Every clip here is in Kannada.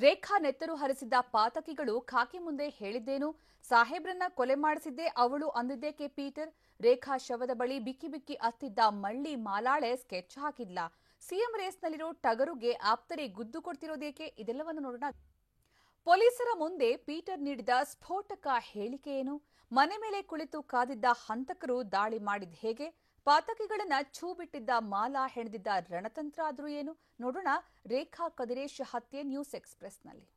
ರೇಖಾ ನೆತ್ತರು ಹರಿಸಿದ್ದ ಪಾತಕಿಗಳು ಖಾಕಿ ಮುಂದೆ ಹೇಳಿದ್ದೇನು? ಸಾಹೇಬ್ರನ್ನ ಕೊಲೆ ಮಾಡಿಸಿದ್ದೇ ಅವಳು ಅಂದಿದ್ದೇಕೆ ಪೀಟರ್? ರೇಖಾ ಶವದ ಬಳಿ ಬಿಕ್ಕಿ ಬಿಕ್ಕಿ ಅತ್ತಿದ್ದ ಮಳ್ಳಿ ಮಾಲಾಳೆ ಸ್ಕೆಚ್ ಹಾಕಿದ್ಲ. ಸಿಎಂ ರೇಸ್ನಲ್ಲಿರೋ ಟಗರುಗೆ ಆಪ್ತರೇ ಗುದ್ದು ಕೊಡ್ತಿರೋದೇಕೆ? ಇದೆಲ್ಲವನ್ನು ನೋಡೋಣ. ಪೊಲೀಸರ ಮುಂದೆ ಪೀಟರ್ ನೀಡಿದ ಸ್ಫೋಟಕ ಹೇಳಿಕೆ ಏನು? ಮನೆ ಮೇಲೆ ಕುಳಿತು ಕಾದಿದ್ದ ಹಂತಕರು ದಾಳಿ ಮಾಡಿದ ಹೇಗೆ? ಪಾತಕಿಗಳನ್ನ ಛೂ ಬಿಟ್ಟಿದ್ದ ಮಾಲಾ ಹೆಣೆದಿದ್ದ ರಣತಂತ್ರ ಆದ್ರೂ ಏನು? ನೋಡೋಣ ರೇಖಾ ಕದಿರೇಶ್ ಹತ್ಯೆ ನ್ಯೂಸ್ ಎಕ್ಸ್‌ಪ್ರೆಸ್‌ನಲ್ಲಿ.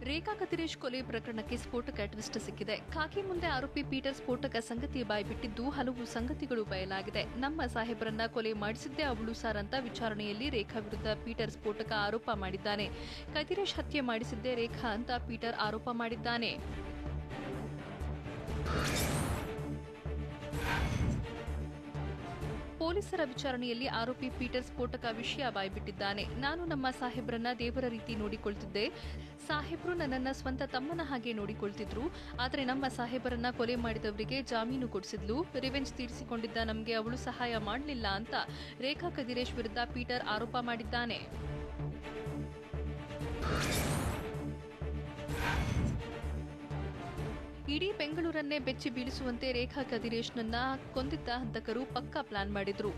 ರೇಖಾ ಕದಿರೇಶ್ ಕೊಲೆ ಪ್ರಕರಣಕ್ಕೆ ಸ್ಫೋಟಕ ಟ್ವಿಸ್ಟ್ ಸಿಕ್ಕಿದೆ. ಖಾಕಿ ಮುಂದೆ ಆರೋಪಿ ಪೀಟರ್ ಸ್ಫೋಟಕ ಸಂಗತಿ ಬಾಯ್ಬಿಟ್ಟಿದ್ದು ಹಲವು ಸಂಗತಿಗಳು ಬಯಲಾಗಿದೆ. ನಮ್ಮ ಸಾಹೇಬರನ್ನ ಕೊಲೆ ಮಾಡಿಸಿದ್ದೇ ಅವಳು ಸಾರ್ ಅಂತ ವಿಚಾರಣೆಯಲ್ಲಿ ರೇಖಾ ವಿರುದ್ಧ ಪೀಟರ್ ಸ್ಫೋಟಕ ಆರೋಪ ಮಾಡಿದ್ದಾನೆ. ಕದಿರೇಶ್ ಹತ್ಯೆ ಮಾಡಿಸಿದ್ದೇ ರೇಖಾ ಅಂತ ಪೀಟರ್ ಆರೋಪ ಮಾಡಿದ್ದಾನೆ. ಪೊಲೀಸರ ವಿಚಾರಣೆಯಲ್ಲಿ ಆರೋಪಿ ಪೀಟರ್ ಸ್ಫೋಟಕ ವಿಷಯ ಬಾಯ್ಬಿಟ್ಟಿದ್ದಾನೆ. ನಾನು ನಮ್ಮ ಸಾಹೇಬ್ರನ್ನ ದೇವರ ರೀತಿ ನೋಡಿಕೊಳ್ತಿದ್ದೆ. ಸಾಹೇಬ್ರು ನನ್ನನ್ನ ಸ್ವಂತ ತಮ್ಮನ ಹಾಗೆ ನೋಡಿಕೊಳ್ತಿದ್ರು. ಆದರೆ ನಮ್ಮ ಸಾಹೇಬರನ್ನ ಕೊಲೆ ಮಾಡಿದವರಿಗೆ ಜಾಮೀನು ಕೊಡಿಸಿದ್ಲು. ರಿವೆಂಜ್ ತೀರಿಸಿಕೊಂಡಿದ್ದ ನಮಗೆ ಅವಳು ಸಹಾಯ ಮಾಡಲಿಲ್ಲ ಅಂತ ರೇಖಾ ಕದಿರೇಶ್ ವಿರುದ್ಧ ಪೀಟರ್ ಆರೋಪ ಮಾಡಿದ್ದಾನೆ. ಇಡೀ ಬೆಂಗಳೂರನ್ನೇ ಬೆಚ್ಚಿ ಬೀಳಿಸುವಂತೆ ರೇಖಾ ಕದಿರೇಶ್ನನ್ನ ಕೊಂದಿದ್ದ ಹಂತಕರು ಪಕ್ಕಾ ಪ್ಲಾನ್ ಮಾಡಿದ್ರು.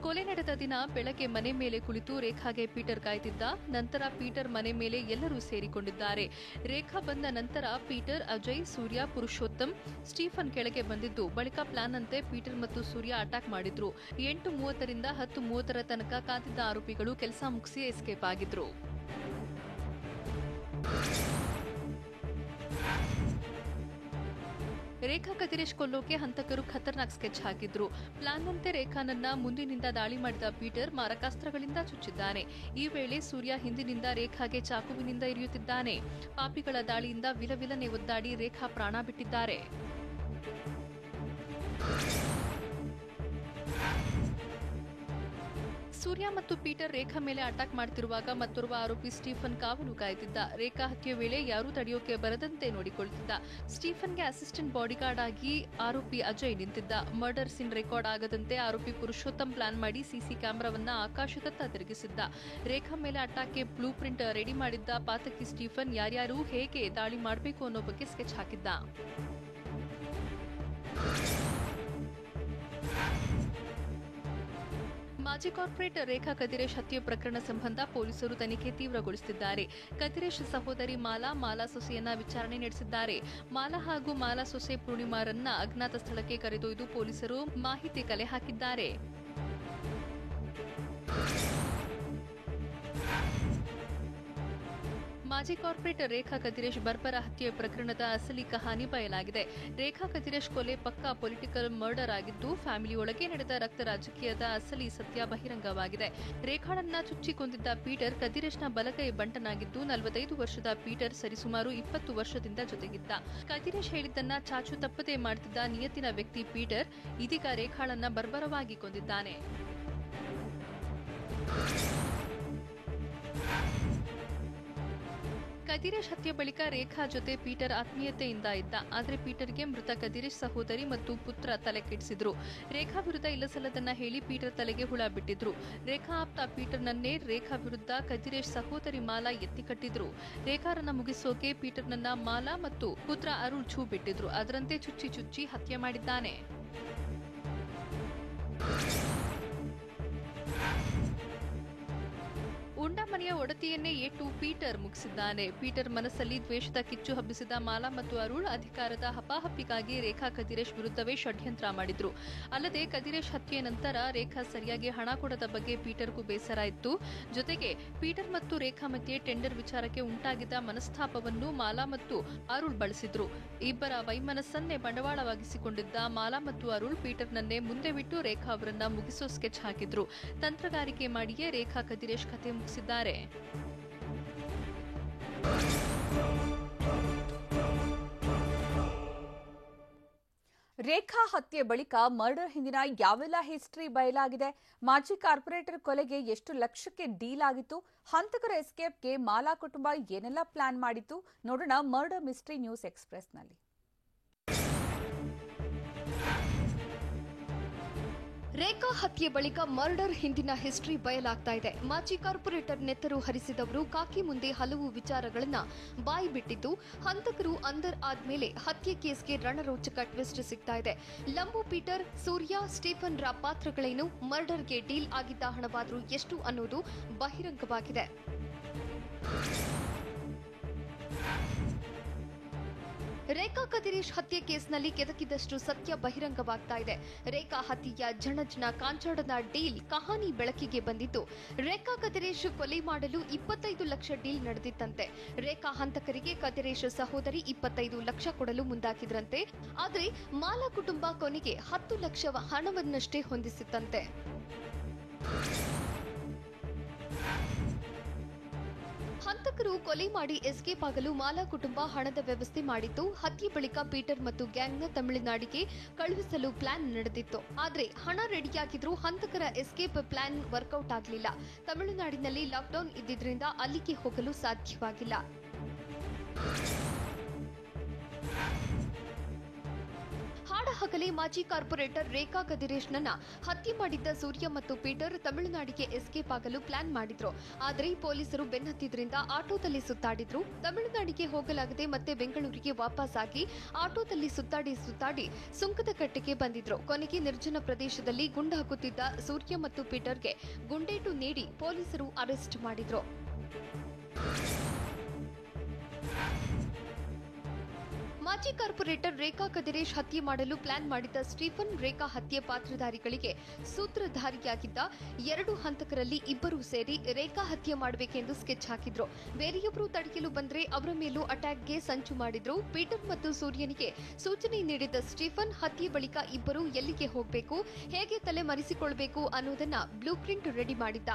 ಕೊಲೆ ನಡೆದ ದಿನ ಬೆಳಗ್ಗೆ ಮನೆ ಮೇಲೆ ಕುಳಿತು ರೇಖಾಗೆ ಪೀಟರ್ ಕಾಯ್ತಿದ್ದ. ನಂತರ ಪೀಟರ್ ಮನೆ ಮೇಲೆ ಎಲ್ಲರೂ ಸೇರಿಕೊಂಡಿದ್ದಾರೆ. ರೇಖಾ ಬಂದ ನಂತರ ಪೀಟರ್, ಅಜಯ್, ಸೂರ್ಯ, ಪುರುಷೋತ್ತಮ್, ಸ್ಟೀಫನ್ ಕೆಳಗೆ ಬಂದಿದ್ದು ಬಳಿಕ ಪ್ಲಾನ್ ಅಂತೆ ಪೀಟರ್ ಮತ್ತು ಸೂರ್ಯ ಅಟ್ಯಾಕ್ ಮಾಡಿದ್ರು. 8:30ರಿಂದ 10:30 ತನಕ ಕಾದಿದ್ದ ಆರೋಪಿಗಳು ಕೆಲಸ ಮುಗಿಸಿ ಎಸ್ಕೇಪ್ ಆಗಿದ್ರು. ರೇಖಾ ಕದಿರೇಶ್ ಕೊಲ್ಲೋಕೆ ಹಂತಕರು ಖತರ್ನಾಕ್ ಸ್ಕೆಚ್ ಹಾಕಿದ್ರು. ಪ್ಲಾನ್ ಅಂತೆ ರೇಖಾನನ್ನ ಮುಂದಿನಿಂದ ದಾಳಿ ಮಾಡಿದ ಪೀಟರ್ ಮಾರಕಾಸ್ತ್ರಗಳಿಂದ ಚುಚ್ಚಿದ್ದಾನೆ. ಈ ವೇಳೆ ಸೂರ್ಯ ಹಿಂದಿನಿಂದ ರೇಖಾಗೆ ಚಾಕುವಿನಿಂದ ಇರಿಯುತ್ತಿದ್ದಾನೆ. ಪಾಪಿಗಳ ದಾಳಿಯಿಂದ ವಿಲವಿಲನೆ ಒದ್ದಾಡಿ ರೇಖಾ ಪ್ರಾಣ ಬಿಟ್ಟಿದ್ದಾರೆ. ಸೂರ್ಯ ಮತ್ತು ಪೀಟರ್ ರೇಖಾ ಮೇಲೆ ಅಟ್ಯಾಕ್ ಮಾಡ್ತಿರುವಾಗ ಮತ್ತೋರ್ವ ಆರೋಪಿ ಸ್ಟೀಫನ್ ಕಾವಲು ಕಾಯ್ತಿದ್ದ. ರೇಖಾ ಹತ್ಯೆ ವೇಳೆ ಯಾರೂ ತಡೆಯೋಕೆ ಬರದಂತೆ ನೋಡಿಕೊಳ್ತಿದ್ದ. ಸ್ಟೀಫನ್ಗೆ ಅಸಿಸ್ಟೆಂಟ್ ಬಾಡಿಗಾರ್ಡ್ ಆಗಿ ಆರೋಪಿ ಅಜಯ್ ನಿಂತಿದ್ದ. ಮರ್ಡರ್ ಸೀನ್ ರೆಕಾರ್ಡ್ ಆಗದಂತೆ ಆರೋಪಿ ಪುರುಷೋತ್ತಮ್ ಪ್ಲಾನ್ ಮಾಡಿ ಸಿಸಿ ಕ್ಯಾಮೆರಾವನ್ನ ಆಕಾಶದತ್ತ ತಿರುಗಿಸಿದ್ದ. ರೇಖಾ ಮೇಲೆ ಅಟ್ಯಾಕ್ಗೆ ಬ್ಲೂ ಪ್ರಿಂಟ್ ರೆಡಿ ಮಾಡಿದ್ದ ಪಾತಕಿ ಸ್ಟೀಫನ್ ಯಾರ್ಯಾರು ಹೇಗೆ ದಾಳಿ ಮಾಡಬೇಕು ಅನ್ನೋ ಬಗ್ಗೆ ಸ್ಕೆಚ್ ಹಾಕಿದ್ದ. ಮಾಜಿ ಕಾರ್ಪೊರೇಟರ್ ರೇಖಾ ಕದಿರೇಶ್ ಹತ್ಯೆ ಪ್ರಕರಣ ಸಂಬಂಧ ಪೊಲೀಸರು ತನಿಖೆ ತೀವ್ರಗೊಳಿಸುತ್ತಿದ್ದಾರೆ. ಕದಿರೇಶ್ ಸಹೋದರಿ ಮಾಲಾ ಸೊಸೆಯನ್ನ ವಿಚಾರಣೆ ನಡೆಸಿದ್ದಾರೆ. ಮಾಲಾ ಹಾಗೂ ಮಾಲಾ ಸೊಸೆ ಪೂರ್ಣಿಮಾರನ್ನ ಅಜ್ಞಾತ ಸ್ಥಳಕ್ಕೆ ಕರೆದೊಯ್ದು ಪೊಲೀಸರು ಮಾಹಿತಿ ಕಲೆ ಹಾಕಿದ್ದಾರೆ. ಮಾಜಿ ಕಾರ್ಪೊರೇಟರ್ ರೇಖಾ ಕದಿರೇಶ್ ಬರ್ಬರ ಹತ್ಯೆ ಪ್ರಕರಣದ ಅಸಲಿ ಕಹಾನಿ ಬಯಲಾಗಿದೆ. ರೇಖಾ ಕದಿರೇಶ್ ಕೊಲೆ ಪಕ್ಕಾ ಪೊಲಿಟಿಕಲ್ ಮರ್ಡರ್ ಆಗಿದ್ದು, ಫ್ಯಾಮಿಲಿಯೊಳಗೆ ನಡೆದ ರಕ್ತ ರಾಜಕೀಯದ ಅಸಲಿ ಸತ್ಯ ಬಹಿರಂಗವಾಗಿದೆ. ರೇಖಾಳನ್ನ ಚುಚ್ಚಿ ಕೊಂದಿದ್ದ ಪೀಟರ್ ಕದಿರೇಶ್ನ ಬಲಗೈ ಬಂಟನಾಗಿದ್ದು, 45 ವರ್ಷದ ಪೀಟರ್ ಸರಿಸುಮಾರು 20 ವರ್ಷದಿಂದ ಜೊತೆಗಿದ್ದ. ಕದಿರೇಶ್ ಹೇಳಿದ್ದನ್ನ ಚಾಚು ತಪ್ಪದೆ ಮಾಡ್ತಿದ್ದ ನಿಯತ್ತಿನ ವ್ಯಕ್ತಿ ಪೀಟರ್ ಇದೀಗ ರೇಖಾಳನ್ನ ಬರ್ಬರವಾಗಿ ಕೊಂದಿದ್ದಾನೆ. ಕದಿರೇಶ್ ಹತ್ಯೆ ಬಳಿಕ ರೇಖಾ ಜೊತೆ ಪೀಟರ್ ಆತ್ಮೀಯತೆಯಿಂದ ಇದ್ದ. ಆದರೆ ಪೀಟರ್ಗೆ ಮೃತ ಕದಿರೇಶ್ ಸಹೋದರಿ ಮತ್ತು ಪುತ್ರ ತಲೆ ಕೆಡಿಸಿದ್ರು. ರೇಖಾ ವಿರುದ್ಧ ಇಲ್ಲಸಲ್ಲದನ್ನ ಹೇಳಿ ಪೀಟರ್ ತಲೆಗೆ ಹುಳ ಬಿಟ್ಟಿದ್ರು. ರೇಖಾ ಆಪ್ತ ಪೀಟರ್ನನ್ನೇ ರೇಖಾ ವಿರುದ್ಧ ಕದಿರೇಶ್ ಸಹೋದರಿ ಮಾಲಾ ಎತ್ತಿ ಕಟ್ಟಿದ್ರು. ರೇಖಾರನ್ನ ಮುಗಿಸೋಕೆ ಪೀಟರ್ನನ್ನ ಮಾಲಾ ಮತ್ತು ಪುತ್ರ ಅರುಳ್ ಛೂ ಬಿಟ್ಟಿದ್ರು. ಅದರಂತೆ ಚುಚ್ಚಿ ಹತ್ಯೆ ಮಾಡಿದ್ದಾನೆ. ಉಂಡ ಮನೆಯ ಒಡತಿಯನ್ನೇ ಏಟು ಪೀಟರ್ ಮುಗಿಸಿದ್ದಾನೆ. ಪೀಟರ್ ಮನಸ್ಸಲ್ಲಿ ದ್ವೇಷದ ಕಿಚ್ಚು ಹಬ್ಬಿಸಿದ ಮಾಲಾ ಮತ್ತು ಅರುಳ್ ಅಧಿಕಾರದ ಹಪಾಹಪ್ಪಿಗಾಗಿ ರೇಖಾ ಕದಿರೇಶ್ ವಿರುದ್ಧವೇ ಷಡ್ಯಂತ್ರ ಮಾಡಿದ್ರು. ಅಲ್ಲದೆ ಕದಿರೇಶ್ ಹತ್ಯೆ ನಂತರ ರೇಖಾ ಸರಿಯಾಗಿ ಹಣ ಕೊಡದ ಬಗ್ಗೆ ಪೀಟರ್ಗೂ ಬೇಸರ ಇತ್ತು. ಜೊತೆಗೆ ಪೀಟರ್ ಮತ್ತು ರೇಖಾ ಮಧ್ಯೆ ಟೆಂಡರ್ ವಿಚಾರಕ್ಕೆ ಉಂಟಾಗಿದ್ದ ಮನಸ್ತಾಪವನ್ನು ಮಾಲಾ ಮತ್ತು ಅರುಳ್ ಬಳಸಿದ್ರು. ಇಬ್ಬರ ವೈಮನಸ್ಸನ್ನೇ ಬಂಡವಾಳವಾಗಿಸಿಕೊಂಡಿದ್ದ ಮಾಲಾ ಮತ್ತು ಅರುಳ್ ಪೀಟರ್ನನ್ನೇ ಮುಂದೆ ಬಿಟ್ಟು ರೇಖಾ ಅವರನ್ನ ಮುಗಿಸೋ ಸ್ಕೆಚ್ ಹಾಕಿದ್ರು. ತಂತ್ರಗಾರಿಕೆ ಮಾಡಿಯೇ ರೇಖಾ ಕದಿರೇಶ್ ಕತೆ ಮುಗಿಸಿದ್ದಾರೆ. ರೇಖಾ ಹತ್ಯೆ ಬಳಿಕ ಮರ್ಡರ್ ಹಿಂದಿನ ಯಾವೆಲ್ಲ ಹಿಸ್ಟರಿ ಬಯಲಾಗಿದೆ? ಮಾಜಿ ಕಾರ್ಪೊರೇಟರ್ ಕೊಲೆಗೆ ಎಷ್ಟು ಲಕ್ಷಕ್ಕೆ ಡೀಲ್ ಆಗಿತ್ತು? ಹಂತಕರ ಎಸ್ಕೇಪ್ಗೆ ಮಾಲಾ ಕುಟುಂಬ ಏನೆಲ್ಲ ಪ್ಲಾನ್ ಮಾಡಿತ್ತು? ನೋಡೋಣ ಮರ್ಡರ್ ಮಿಸ್ಟ್ರಿ ನ್ಯೂಸ್ ಎಕ್ಸ್‌ಪ್ರೆಸ್‌ನಲ್ಲಿ. ರೇಖಾ ಹತ್ಯೆ ಬಳಿಕ ಮರ್ಡರ್ ಹಿಂದಿನ ಹಿಸ್ಟರಿ ಬಯಲಾಗ್ತಾ ಇದೆ. ಮಾಜಿ ಕಾರ್ಪೊರೇಟರ್ ನೆತ್ತರು ಹರಿಸಿದವರು ಕಾಕಿ ಮುಂದೆ ಹಲವು ವಿಚಾರಗಳನ್ನ ಬಾಯಿ ಬಿಟ್ಟಿದ್ದು, ಹಂತಕರು ಅಂದರ್ ಆದ್ಮೇಲೆ ಹತ್ಯೆ ಕೇಸ್ಗೆ ರಣರೋಚಕ ಟ್ವಿಸ್ಟ್ ಸಿಗ್ತಾ ಇದೆ. ಲಂಬು ಪೀಟರ್, ಸೂರ್ಯ, ಸ್ಟೀಫನ್ ರ ಪಾತ್ರಗಳೇನು, ಮರ್ಡರ್ಗೆ ಡೀಲ್ ಆಗಿದ್ದ ಹಣವಾದ್ರೂ ಎಷ್ಟು ಅನ್ನೋದು ಬಹಿರಂಗವಾಗಿದೆ. ರೇಖಾ ಕದಿರೇಶ್ ಹತ್ಯೆ ಕೇಸ್ನಲ್ಲಿ ಕೆದಕಿದಷ್ಟು ಸತ್ಯ ಬಹಿರಂಗವಾಗ್ತಾ ಇದೆ. ರೇಖಾ ಹತ್ಯೆಯ ಜಣಜನ ಕಾಂಚಾಡದ ಡೀಲ್ ಕಹಾನಿ ಬೆಳಕಿಗೆ ಬಂದಿದ್ದು, ರೇಖಾ ಕದಿರೇಶ್ ಕೊಲೆ ಮಾಡಲು 25 ಲಕ್ಷ ಡೀಲ್ ನಡೆದಿತ್ತಂತೆ. ರೇಖಾ ಹಂತಕರಿಗೆ ಕದಿರೇಶ್ ಸಹೋದರಿ 25 ಲಕ್ಷ ಕೊಡಲು ಮುಂದಾಗಿದ್ರಂತೆ. ಆದರೆ ಮಾಲಾ ಕುಟುಂಬ ಕೊನೆಗೆ 10 ಲಕ್ಷ ಹಣವನ್ನಷ್ಟೇ ಹೊಂದಿಸಿತ್ತಂತೆ. ಹಂತಕರು ಕೊಲೆ ಮಾಡಿ ಎಸ್ಕೇಪ್ ಆಗಲು ಮಾಲಾ ಕುಟುಂಬ ಹಣದ ವ್ಯವಸ್ಥೆ ಮಾಡಿತ್ತು. ಹತ್ಯೆ ಬಳಿಕ ಪೀಟರ್ ಮತ್ತು ಗ್ಯಾಂಗ್ನ ತಮಿಳುನಾಡಿಗೆ ಕಳುಹಿಸಲು ಪ್ಲಾನ್ ನಡೆದಿತ್ತು. ಆದ್ರೆ ಹಣ ರೆಡಿಯಾಗಿದ್ರೂ ಹಂತಕರ ಎಸ್ಕೇಪ್ ಪ್ಲಾನ್ ವರ್ಕೌಟ್ ಆಗಲಿಲ್ಲ. ತಮಿಳುನಾಡಿನಲ್ಲಿ ಲಾಕ್ಡೌನ್ ಇದ್ದಿದ್ರಿಂದ ಅಲ್ಲಿಗೆ ಹೋಗಲು ಸಾಧ್ಯವಾಗಿಲ್ಲ. ಹಾಡಹಗಲೇ ಮಾಜಿ ಕಾರ್ಪೊರೇಟರ್ ರೇಖಾ ಕದಿರೇಶ್ನನ್ನ ಹತ್ಯೆ ಮಾಡಿದ್ದ ಸೂರ್ಯ ಮತ್ತು ಪೀಟರ್ ತಮಿಳುನಾಡಿಗೆ ಎಸ್ಕೇಪ್ ಆಗಲು ಪ್ಲಾನ್ ಮಾಡಿದ್ರು. ಆದರೆ ಪೊಲೀಸರು ಬೆನ್ನತ್ತಿದ್ರಿಂದ ಆಟೋದಲ್ಲಿ ಸುತ್ತಾಡಿದ್ರು. ತಮಿಳುನಾಡಿಗೆ ಹೋಗಲಾಗದೆ ಮತ್ತೆ ಬೆಂಗಳೂರಿಗೆ ವಾಪಸ್ ಆಗಿ ಆಟೋದಲ್ಲಿ ಸುತ್ತಾಡಿ ಸುಂಕದ ಕಟ್ಟೆಗೆ ಬಂದಿದ್ರು. ಕೊನೆಗೆ ನಿರ್ಜನ ಪ್ರದೇಶದಲ್ಲಿ ಗುಂಡು ಹಾಕುತ್ತಿದ್ದ ಸೂರ್ಯ ಮತ್ತು ಪೀಟರ್ಗೆ ಗುಂಡೇಟು ನೀಡಿ ಪೊಲೀಸರು ಅರೆಸ್ಟ್ ಮಾಡಿದ್ರು. ಮಾಜಿ ಕಾರ್ಪೊರೇಟರ್ ರೇಖಾ ಕದಿರೇಶ್ ಹತ್ಯೆ ಮಾಡಲು ಪ್ಲಾನ್ ಮಾಡಿದ್ದ ಸ್ಟೀಫನ್, ರೇಖಾ ಹತ್ಯೆ ಪಾತ್ರಧಾರಿಗಳಿಗೆ ಸೂತ್ರಧಾರಿಯಾಗಿದ್ದ 2 ಹಂತಕರಲ್ಲಿ ಇಬ್ಬರು ಸೇರಿ ರೇಖಾ ಹತ್ಯೆ ಮಾಡಬೇಕೆಂದು ಸ್ಕೆಚ್ ಹಾಕಿದ್ರು. ಬೇರೆಯೊಬ್ಬರು ತಡೆಯಲು ಬಂದ್ರೆ ಅವರ ಮೇಲೂ ಅಟ್ಯಾಕ್ಗೆ ಸಂಚು ಮಾಡಿದ್ರು. ಪೀಟರ್ ಮತ್ತು ಸೂರ್ಯನಿಗೆ ಸೂಚನೆ ನೀಡಿದ್ದ ಸ್ಟೀಫನ್ ಹತ್ಯೆ ಬಳಿಕ ಇಬ್ಬರು ಎಲ್ಲಿಗೆ ಹೋಗಬೇಕು, ಹೇಗೆ ತಲೆ ಮರೆಸಿಕೊಳ್ಳಬೇಕು ಅನ್ನೋದನ್ನ ಬ್ಲೂ ಪ್ರಿಂಟ್ ರೆಡಿ ಮಾಡಿದ್ದ.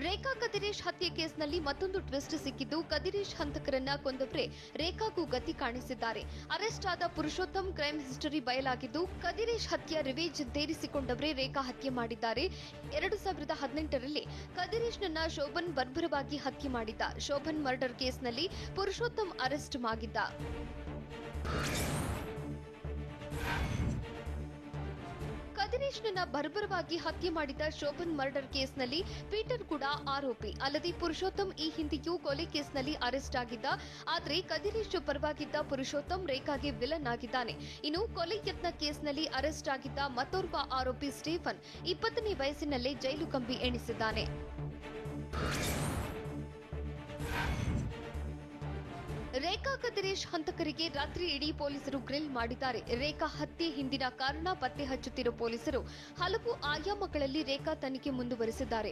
ರೇಖಾ ಕದಿರೇಶ್ ಹತ್ಯೆ ಕೇಸ್ನಲ್ಲಿ ಮತ್ತೊಂದು ಟ್ವಿಸ್ಟ್ ಸಿಕ್ಕಿದ್ದು, ಕದಿರೇಶ್ ಹಂತಕರನ್ನ ಕೊಂದವರೇ ರೇಖಾಗೂ ಗತಿ ಕಾಣಿಸಿದ್ದಾರೆ. ಅರೆಸ್ಟ್ ಆದ ಪುರುಷೋತ್ತಮ್ ಕ್ರೈಮ್ ಹಿಸ್ಟರಿ ಬಯಲಾಗಿದ್ದು, ಕದಿರೇಶ್ ಹತ್ಯೆ ರಿವೇಜ್ ತೀರಿಸಿಕೊಂಡವರೇ ರೇಖಾ ಹತ್ಯೆ ಮಾಡಿದ್ದಾರೆ. 2018ರಲ್ಲಿ ಕದಿರೇಶ್ನನ್ನ ಶೋಭನ್ ಬರ್ಬರವಾಗಿ ಹತ್ಯೆ ಮಾಡಿದ್ದ. ಶೋಭನ್ ಮರ್ಡರ್ ಕೇಸ್ನಲ್ಲಿ ಪುರುಷೋತ್ತಮ್ ಅರೆಸ್ಟ್ ಆಗಿದ್ದ. ಕದಿರೇಶ್ನನ್ನ ಬರ್ಬರವಾಗಿ ಹತ್ಯೆ ಮಾಡಿದ ಶೋಭನ್ ಮರ್ಡರ್ ಕೇಸ್ನಲ್ಲಿ ಪೀಟರ್ ಕೂಡ ಆರೋಪಿ. ಅಲ್ಲದೆ ಪುರುಷೋತ್ತಮ್ ಈ ಹಿಂದೆಯೂ ಕೊಲೆ ಕೇಸ್ನಲ್ಲಿ ಅರೆಸ್ಟ್ ಆಗಿದ್ದ. ಆದರೆ ಕದಿರೇಶ್ ಪರವಾಗಿದ್ದ ಪುರುಷೋತ್ತಮ್ ರೇಖಾಗೆ ವಿಲನ್ ಆಗಿದ್ದಾನೆ. ಇನ್ನು ಕೊಲೆ ಯತ್ನ ಕೇಸ್ನಲ್ಲಿ ಅರೆಸ್ಟ್ ಆಗಿದ್ದ ಮತ್ತೋರ್ವ ಆರೋಪಿ ಸ್ಟೀಫನ್ 20ನೇ ವಯಸ್ಸಿನಲ್ಲೇ ಜೈಲು ಕಂಬಿ ಎಣಿಸಿದ್ದಾನೆ. ರೇಖಾ ಕದಿರೇಶ್ ಹಂತಕರಿಗೆ ರಾತ್ರಿ ಇಡೀ ಪೊಲೀಸರು ಗ್ರಿಲ್ ಮಾಡಿದ್ದಾರೆ. ರೇಖಾ ಹತ್ಯೆ ಹಿಂದಿನ ಕಾರಣ ಪತ್ತೆ ಹಚ್ಚುತ್ತಿರುವ ಪೊಲೀಸರು ಹಲವು ಆಯಾಮಗಳಲ್ಲಿ ರೇಖಾ ತನಿಖೆ ಮುಂದುವರೆಸಿದ್ದಾರೆ.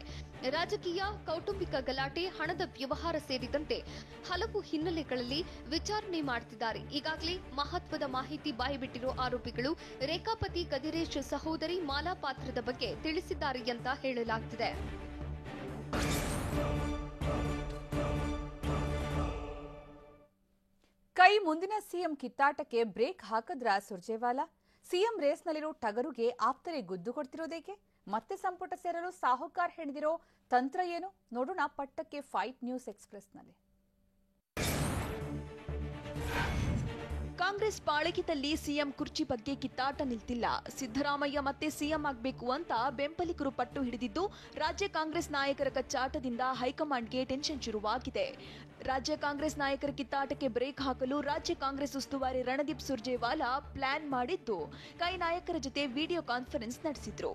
ರಾಜಕೀಯ, ಕೌಟುಂಬಿಕ ಗಲಾಟೆ, ಹಣದ ವ್ಯವಹಾರ ಸೇರಿದಂತೆ ಹಲವು ಹಿನ್ನೆಲೆಗಳಲ್ಲಿ ವಿಚಾರಣೆ ಮಾಡುತ್ತಿದ್ದಾರೆ. ಈಗಾಗಲೇ ಮಹತ್ವದ ಮಾಹಿತಿ ಬಾಯಿಬಿಟ್ಟಿರೋ ಆರೋಪಿಗಳು ರೇಖಾ ಪತಿ ಕದಿರೇಶ್ ಸಹೋದರಿ ಮಾಲಾ ಪಾತ್ರದ ಬಗ್ಗೆ ತಿಳಿಸಿದ್ದಾರೆ ಅಂತ ಹೇಳಲಾಗುತ್ತಿದೆ. ಕೈ ಮುಂದಿನ ಸಿಎಂ ಕಿತ್ತಾಟಕ್ಕೆ ಬ್ರೇಕ್ ಹಾಕದ್ರ ಸುರ್ಜೇವಾಲಾ? ಸಿಎಂ ರೇಸ್ನಲ್ಲಿರೋ ಟಗರುಗೆ ಆಪ್ತರೇ ಗುದ್ದು ಕೊಡ್ತಿರೋದೇಕೆ? ಮತ್ತೆ ಸಂಪುಟ ಸೇರಲು ಸಾಹುಕಾರ್ ಹೆಣೆದಿರೋ ತಂತ್ರ ಏನು? ನೋಡೋಣ ಪಟ್ಟಕ್ಕೆ ಫೈಟ್ ನ್ಯೂಸ್ ಎಕ್ಸ್‌ಪ್ರೆಸ್‌ನಲ್ಲಿ. ಕಾಂಗ್ರೆಸ್ ಪಾಳಯದಲ್ಲಿ ಸಿಎಂ ಕುರ್ಚಿ ಬಗ್ಗೆ ಕಿತ್ತಾಟ ನಿಲ್ತಿಲ್ಲ. ಸಿದ್ದರಾಮಯ್ಯ ಮತ್ತೆ ಸಿಎಂ ಆಗಬೇಕು ಅಂತ ಬೆಂಬಲಿಗರು ಪಟ್ಟು ಹಿಡಿದಿದ್ದು, ರಾಜ್ಯ ಕಾಂಗ್ರೆಸ್ ನಾಯಕರ ಕಚ್ಚಾಟದಿಂದ ಹೈಕಮಾಂಡ್ಗೆ ಟೆನ್ಷನ್ ಶುರುವಾಗಿದೆ. ರಾಜ್ಯ ಕಾಂಗ್ರೆಸ್ ನಾಯಕರ ಕಿತ್ತಾಟಕ್ಕೆ ಬ್ರೇಕ್ ಹಾಕಲು ರಾಜ್ಯ ಕಾಂಗ್ರೆಸ್ ಉಸ್ತುವಾರಿ ರಣದೀಪ್ ಸುರ್ಜೇವಾಲಾ ಪ್ಲಾನ್ ಮಾಡಿದ್ದು, ಕೈ ನಾಯಕರ ಜೊತೆ ವಿಡಿಯೋ ಕಾನ್ಫರೆನ್ಸ್ ನಡೆಸಿದ್ರು.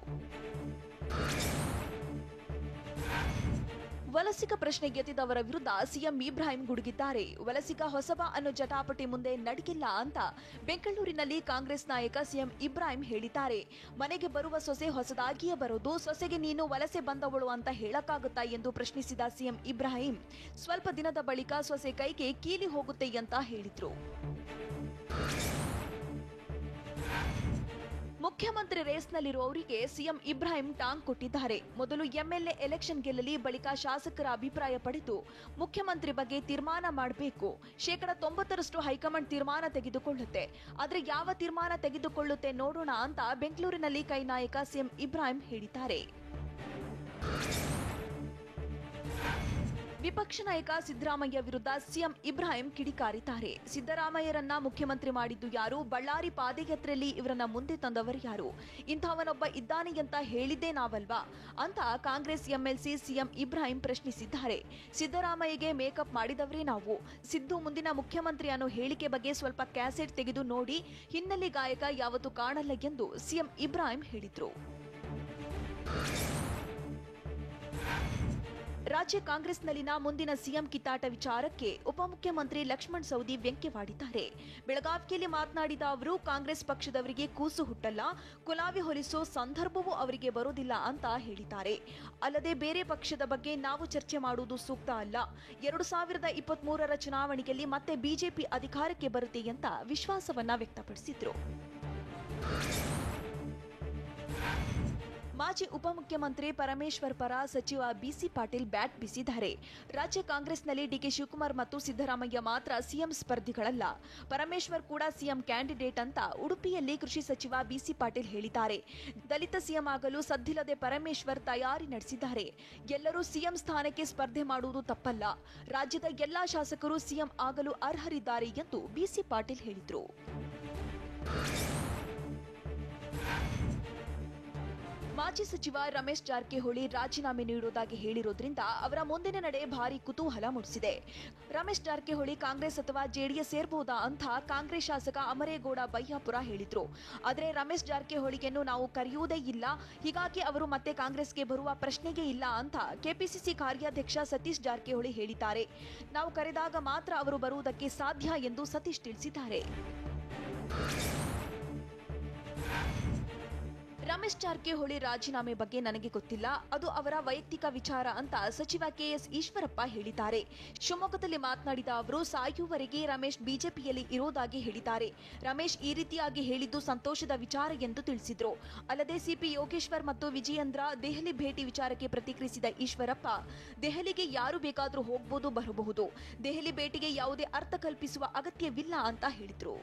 ವಲಸಿಗ ಪ್ರಶ್ನೆ ಎತ್ತಿದವರ ವಿರುದ್ಧ ಸಿಎಂ ಇಬ್ರಾಹಿಂ ಗುಡುಗಿದ್ದಾರೆ. ವಲಸಿಗ ಹೊಸಬ ಅನ್ನೋ ಜಟಾಪಟಿ ಮುಂದೆ ನಡಗಿಲ್ಲ ಅಂತ ಬೆಂಗಳೂರಿನಲ್ಲಿ ಕಾಂಗ್ರೆಸ್ ನಾಯಕ ಸಿಎಂ ಇಬ್ರಾಹಿಂ ಹೇಳಿದ್ದಾರೆ. ಮನೆಗೆ ಬರುವ ಸೊಸೆ ಹೊಸದಾಗಿಯೇ ಬರೋದು, ಸೊಸೆಗೆ ನೀನು ವಲಸೆ ಬಂದವಳು ಅಂತ ಹೇಳಕ್ಕಾಗುತ್ತಾ ಎಂದು ಪ್ರಶ್ನಿಸಿದ ಸಿಎಂ ಇಬ್ರಾಹಿಂ, ಸ್ವಲ್ಪ ದಿನದ ಬಳಿಕ ಸೊಸೆ ಕೈಗೆ ಕೀಲಿ ಹೋಗುತ್ತೆ ಅಂತ ಹೇಳಿದ್ರು. ಮುಖ್ಯಮಂತ್ರಿ ರೇಸ್ನಲ್ಲಿರುವವರಿಗೆ ಸಿಎಂ ಇಬ್ರಾಹಿಂ ಟಾಂಗ್ ಕೊಟ್ಟಿದ್ದಾರೆ. ಮೊದಲು ಎಂಎಲ್ಎ ಎಲೆಕ್ಷನ್ ಗೆಲ್ಲಲಿ, ಬಳಿಕ ಶಾಸಕರ ಅಭಿಪ್ರಾಯ ಪಡೆದು ಮುಖ್ಯಮಂತ್ರಿ ಬಗ್ಗೆ ತೀರ್ಮಾನ ಮಾಡಬೇಕು. 90% ಹೈಕಮಾಂಡ್ ತೀರ್ಮಾನ ತೆಗೆದುಕೊಳ್ಳುತ್ತೆ. ಆದರೆ ಯಾವ ತೀರ್ಮಾನ ತೆಗೆದುಕೊಳ್ಳುತ್ತೆ ನೋಡೋಣ ಅಂತ ಬೆಂಗಳೂರಿನಲ್ಲಿ ಕೈ ನಾಯಕ ಸಿಎಂ ಇಬ್ರಾಹಿಂ ಹೇಳಿದ್ದಾರೆ. ವಿಪಕ್ಷ ನಾಯಕ ಸಿದ್ದರಾಮಯ್ಯ ವಿರುದ್ಧ ಸಿಎಂ ಇಬ್ರಾಹಿಂ ಕಿಡಿಕಾರಿದ್ದಾರೆ. ಸಿದ್ದರಾಮಯ್ಯರನ್ನ ಮುಖ್ಯಮಂತ್ರಿ ಮಾಡಿದ್ದು ಯಾರು? ಬಳ್ಳಾರಿ ಪಾದಯಾತ್ರೆಯಲ್ಲಿ ಇವರನ್ನ ಮುಂದೆ ತಂದವರು ಯಾರು? ಇಂಥವನೊಬ್ಬ ಇದ್ದಾನೆ ಅಂತ ಹೇಳಿದ್ದೇ ನಾವಲ್ವಾ ಅಂತ ಕಾಂಗ್ರೆಸ್ ಎಂಎಲ್ಸಿ ಸಿಎಂ ಇಬ್ರಾಹಿಂ ಪ್ರಶ್ನಿಸಿದ್ದಾರೆ. ಸಿದ್ದರಾಮಯ್ಯಗೆ ಮೇಕಪ್ ಮಾಡಿದವರೇ ನಾವು. ಸಿದ್ದು ಮುಂದಿನ ಮುಖ್ಯಮಂತ್ರಿ ಅನ್ನೋ ಹೇಳಿಕೆ ಬಗ್ಗೆ ಸ್ವಲ್ಪ ಕ್ಯಾಸೆಟ್ ತೆಗೆದು ನೋಡಿ, ಹಿನ್ನೆಲೆ ಗಾಯಕ ಯಾವತ್ತೂ ಕಾಣಲ್ಲ ಎಂದು ಸಿಎಂ ಇಬ್ರಾಹಿಂ ಹೇಳಿದ್ರು. ರಾಜ್ಯ ಕಾಂಗ್ರೆಸ್ನಲ್ಲಿನ ಮುಂದಿನ ಸಿಎಂ ಕಿತ್ತಾಟ ವಿಚಾರಕ್ಕೆ ಉಪಮುಖ್ಯಮಂತ್ರಿ ಲಕ್ಷ್ಮಣ್ ಸವದಿ ವ್ಯಂಗ್ಯವಾಡಿದ್ದಾರೆ. ಬೆಳಗಾವಿಯಲ್ಲಿ ಮಾತನಾಡಿದ ಅವರು, ಕಾಂಗ್ರೆಸ್ ಪಕ್ಷದವರಿಗೆ ಕೂಸು ಹುಟ್ಟಲ್ಲ, ಕುಲಾವಿ ಹೊಲಿಸೋ ಸಂದರ್ಭವೂ ಅವರಿಗೆ ಬರೋದಿಲ್ಲ ಅಂತ ಹೇಳಿದ್ದಾರೆ. ಅಲ್ಲದೆ ಬೇರೆ ಪಕ್ಷದ ಬಗ್ಗೆ ನಾವು ಚರ್ಚೆ ಮಾಡುವುದು ಸೂಕ್ತ ಅಲ್ಲ. 2023ರ ಚುನಾವಣೆಯಲ್ಲಿ ಮತ್ತೆ ಬಿಜೆಪಿ ಅಧಿಕಾರಕ್ಕೆ ಬರುತ್ತೆ ಅಂತ ವಿಶ್ವಾಸವನ್ನ ವ್ಯಕ್ತಪಡಿಸಿದ್ರು. ಮಾಜಿ ಉಪಮುಖ್ಯಮಂತ್ರಿ ಪರಮೇಶ್ವರ್ ಪರ ಸಚಿವ ಬಿಸಿ ಪಾಟೀಲ್ ಬ್ಯಾಟ್ ಬೀಸಿದ್ದಾರೆ. ರಾಜ್ಯ ಕಾಂಗ್ರೆಸ್ನಲ್ಲಿ ಡಿಕೆ ಶಿವಕುಮಾರ್ ಮತ್ತು ಸಿದ್ದರಾಮಯ್ಯ ಮಾತ್ರ ಸಿಎಂ ಸ್ಪರ್ಧಿಗಳಲ್ಲ, ಪರಮೇಶ್ವರ್ ಕೂಡ ಸಿಎಂ ಕ್ಯಾಂಡಿಡೇಟ್ ಅಂತ ಉಡುಪಿಯಲ್ಲಿ ಕೃಷಿ ಸಚಿವ ಬಿಸಿ ಪಾಟೀಲ್ ಹೇಳಿದ್ದಾರೆ. ದಲಿತ ಸಿಎಂ ಆಗಲು ಸದ್ದಿಲ್ಲದೆ ಪರಮೇಶ್ವರ್ ತಯಾರಿ ನಡೆಸಿದ್ದಾರೆ. ಎಲ್ಲರೂ ಸಿಎಂ ಸ್ಥಾನಕ್ಕೆ ಸ್ಪರ್ಧೆ ಮಾಡುವುದು ತಪ್ಪಲ್ಲ. ರಾಜ್ಯದ ಎಲ್ಲಾ ಶಾಸಕರು ಸಿಎಂ ಆಗಲು ಅರ್ಹರಿದ್ದಾರೆ ಎಂದು ಬಿಸಿ ಪಾಟೀಲ್ ಹೇಳಿದರು. ಮಾಜಿ ಸಚಿವ ರಮೇಶ್ ಜಾರಕಿಹೊಳಿ ರಾಜೀನಾಮೆ ನೀಡುವುದಾಗಿ ಹೇಳಿರೋದ್ರಿಂದ ಅವರ ಮುಂದಿನ ನಡೆ ಭಾರಿ ಕುತೂಹಲ ಮೂಡಿಸಿದೆ. ರಮೇಶ್ ಜಾರಕಿಹೊಳಿ ಕಾಂಗ್ರೆಸ್ ಅಥವಾ ಜೆಡಿಎಸ್ ಸೇರಬಹುದಾ ಅಂತ ಕಾಂಗ್ರೆಸ್ ಶಾಸಕ ಅಮರೇಗೌಡ ಬಯ್ಯಾಪುರ ಹೇಳಿದ್ರು. ಆದರೆ ರಮೇಶ್ ಜಾರಕಿಹೊಳಿಯನ್ನು ನಾವು ಕರೆಯುವುದೇ ಇಲ್ಲ, ಹೀಗಾಗಿ ಅವರು ಮತ್ತೆ ಕಾಂಗ್ರೆಸ್ಗೆ ಬರುವ ಪ್ರಶ್ನೆಗೆ ಇಲ್ಲ ಅಂತ ಕೆಪಿಸಿಸಿ ಕಾರ್ಯಾಧ್ಯಕ್ಷ ಸತೀಶ್ ಜಾರಕಿಹೊಳಿ ಹೇಳಿದ್ದಾರೆ. ನಾವು ಕರೆದಾಗ ಮಾತ್ರ ಅವರು ಬರುವುದಕ್ಕೆ ಸಾಧ್ಯ ಎಂದು ಸತೀಶ್ ತಿಳಿಸಿದ್ದಾರೆ. ರಮೇಶ್ ಜಾರಕಿಹೊಳಿ ರಾಜೀನಾಮೆ ಬಗ್ಗೆ ನನಗೆ ಗೊತ್ತಿಲ್ಲ, ಅದು ಅವರ ವೈಯಕ್ತಿಕ ವಿಚಾರ ಅಂತ ಸಚಿವ ಕೆಎಸ್ ಈಶ್ವರಪ್ಪ ಹೇಳಿದ್ದಾರೆ. ಶಿವಮೊಗ್ಗದಲ್ಲಿ ಮಾತನಾಡಿದ ಅವರು, ಸಾಯುವವರೆಗೆ ರಮೇಶ್ ಬಿಜೆಪಿಯಲ್ಲಿ ಇರೋದಾಗಿ ಹೇಳಿದ್ದಾರೆ. ರಮೇಶ್ ಈ ರೀತಿಯಾಗಿ ಹೇಳಿದ್ದು ಸಂತೋಷದ ವಿಚಾರ ಎಂದು ತಿಳಿಸಿದ್ರು. ಅಲ್ಲದೆ ಸಿಪಿ ಯೋಗೇಶ್ವರ್ ಮತ್ತು ವಿಜಯೇಂದ್ರ ದೆಹಲಿ ಭೇಟಿ ವಿಚಾರಕ್ಕೆ ಪ್ರತಿಕ್ರಿಯಿಸಿದ ಈಶ್ವರಪ್ಪ, ದೆಹಲಿಗೆ ಯಾರು ಬೇಕಾದರೂ ಹೋಗಬಹುದು ಬರಬಹುದು, ದೆಹಲಿ ಭೇಟಿಗೆ ಯಾವುದೇ ಅರ್ಥ ಕಲ್ಪಿಸುವ ಅಗತ್ಯವಿಲ್ಲ ಅಂತ ಹೇಳಿದ್ರು.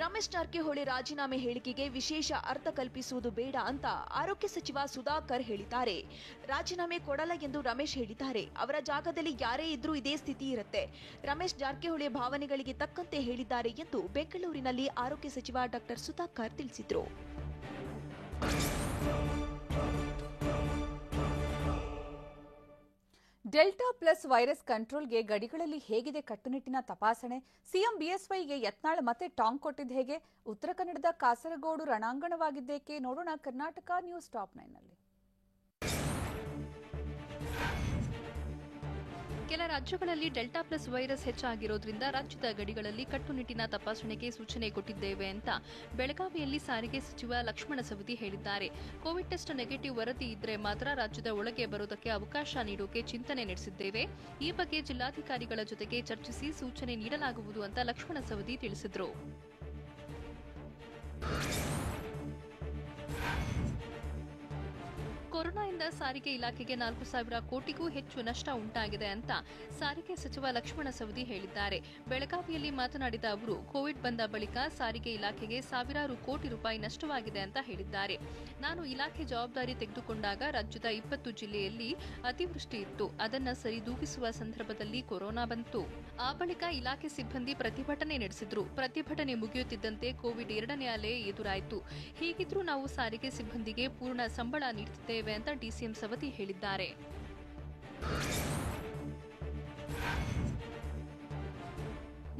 ರಮೇಶ್ ಜಾರಕಿಹೊಳಿ ರಾಜೀನಾಮೆ ಹೇಳಿಕೆಗೆ ವಿಶೇಷ ಅರ್ಥ ಕಲ್ಪಿಸುವುದು ಬೇಡ ಅಂತ ಆರೋಗ್ಯ ಸಚಿವ ಸುಧಾಕರ್ ಹೇಳಿದ್ದಾರೆ. ರಾಜೀನಾಮೆ ಕೊಡಲ್ಲ ಎಂದು ರಮೇಶ್ ಹೇಳಿದ್ದಾರೆ. ಅವರ ಜಾಗದಲ್ಲಿ ಯಾರೇ ಇದ್ರೂ ಇದೇ ಸ್ಥಿತಿ ಇರುತ್ತೆ. ರಮೇಶ್ ಜಾರಕಿಹೊಳಿ ಭಾವನೆಗಳಿಗೆ ತಕ್ಕಂತೆ ಹೇಳಿದ್ದಾರೆ ಎಂದು ಬೆಂಗಳೂರಿನಲ್ಲಿ ಆರೋಗ್ಯ ಸಚಿವ ಡಾಕ್ಟರ್ ಸುಧಾಕರ್ ತಿಳಿಸಿದರು. ಡೆಲ್ಟಾ ಪ್ಲಸ್ ವೈರಸ್ ಕಂಟ್ರೋಲ್ಗೆ ಗಡಿಗಳಲ್ಲಿ ಹೇಗಿದೆ ಕಟ್ಟುನಿಟ್ಟಿನ ತಪಾಸಣೆ? ಸಿಎಂ ಬಿಎಸ್ವೈಗೆ ಯತ್ನಾಳ್ ಮತ್ತೆ ಟಾಂಗ್ ಕೊಟ್ಟಿದ್ದು ಹೇಗೆ? ಉತ್ತರ ಕನ್ನಡದ ಕಾಸರಗೋಡು ರಣಾಂಗಣವಾಗಿದ್ದೇಕೆ? ನೋಡೋಣ ಕರ್ನಾಟಕ ನ್ಯೂಸ್ ಟಾಪ್ 9ನಲ್ಲಿ. ಕೆಲ ರಾಜ್ಯಗಳಲ್ಲಿ ಡೆಲ್ಟಾ ಪ್ಲಸ್ ವೈರಸ್ ಹೆಚ್ಚಾಗಿರೋದ್ರಿಂದ ರಾಜ್ಯದ ಗಡಿಗಳಲ್ಲಿ ಕಟ್ಟುನಿಟ್ಟಿನ ತಪಾಸಣೆಗೆ ಸೂಚನೆ ಕೊಟ್ಟಿದ್ದೇವೆ ಅಂತ ಬೆಳಗಾವಿಯಲ್ಲಿ ಸಾರಿಗೆ ಸಚಿವ ಲಕ್ಷ್ಮಣ ಸವದಿ ಹೇಳಿದ್ದಾರೆ. ಕೋವಿಡ್ ಟೆಸ್ಟ್ ನೆಗೆಟಿವ್ ವರದಿ ಇದ್ರೆ ಮಾತ್ರ ರಾಜ್ಯದ ಒಳಗೆ ಬರೋದಕ್ಕೆ ಅವಕಾಶ ನೀಡೋಕೆ ಚಿಂತನೆ ನಡೆಸಿದ್ದೇವೆ. ಈ ಬಗ್ಗೆ ಜಿಲ್ಲಾಧಿಕಾರಿಗಳ ಜೊತೆಗೆ ಚರ್ಚಿಸಿ ಸೂಚನೆ ನೀಡಲಾಗುವುದು ಅಂತ ಲಕ್ಷ್ಮಣ ಸವದಿ ತಿಳಿಸಿದರು. ಕೊರೋನಾದಿಂದ ಸಾರಿಗೆ ಇಲಾಖೆಗೆ 4,000 ಕೋಟಿಗೂ ಹೆಚ್ಚು ನಷ್ಟ ಉಂಟಾಗಿದೆ ಅಂತ ಸಾರಿಗೆ ಸಚಿವ ಲಕ್ಷ್ಮಣ ಸವದಿ ಹೇಳಿದ್ದಾರೆ. ಬೆಳಗಾವಿಯಲ್ಲಿ ಮಾತನಾಡಿದ ಅವರು, ಕೋವಿಡ್ ಬಂದ ಬಳಿಕ ಸಾರಿಗೆ ಇಲಾಖೆಗೆ ಸಾವಿರಾರು ಕೋಟಿ ರೂಪಾಯಿ ನಷ್ಟವಾಗಿದೆ ಅಂತ ಹೇಳಿದ್ದಾರೆ. ನಾನು ಇಲಾಖೆ ಜವಾಬ್ದಾರಿ ತೆಗೆದುಕೊಂಡಾಗ ರಾಜ್ಯದ 20 ಜಿಲ್ಲೆಯಲ್ಲಿ ಅತಿವೃಷ್ಟಿ ಇತ್ತು. ಅದನ್ನ ಸರಿದೂಗಿಸುವ ಸಂದರ್ಭದಲ್ಲಿ ಕೊರೋನಾ ಬಂತು. ಆ ಬಳಿಕ ಇಲಾಖೆ ಸಿಬ್ಬಂದಿ ಪ್ರತಿಭಟನೆ ನಡೆಸಿದ್ರು. ಪ್ರತಿಭಟನೆ ಮುಗಿಯುತ್ತಿದ್ದಂತೆ ಕೋವಿಡ್ 2ನೇ ಅಲೆ ಎದುರಾಯಿತು. ಹೀಗಿದ್ರೂ ನಾವು ಸಾರಿಗೆ ಸಿಬ್ಬಂದಿಗೆ ಪೂರ್ಣ ಸಂಬಳ ನೀಡುತ್ತಿದ್ದೇವೆ ಅಂತ ಡಿಸಿಎಂ ಸವದಿ ಹೇಳಿದ್ದಾರೆ.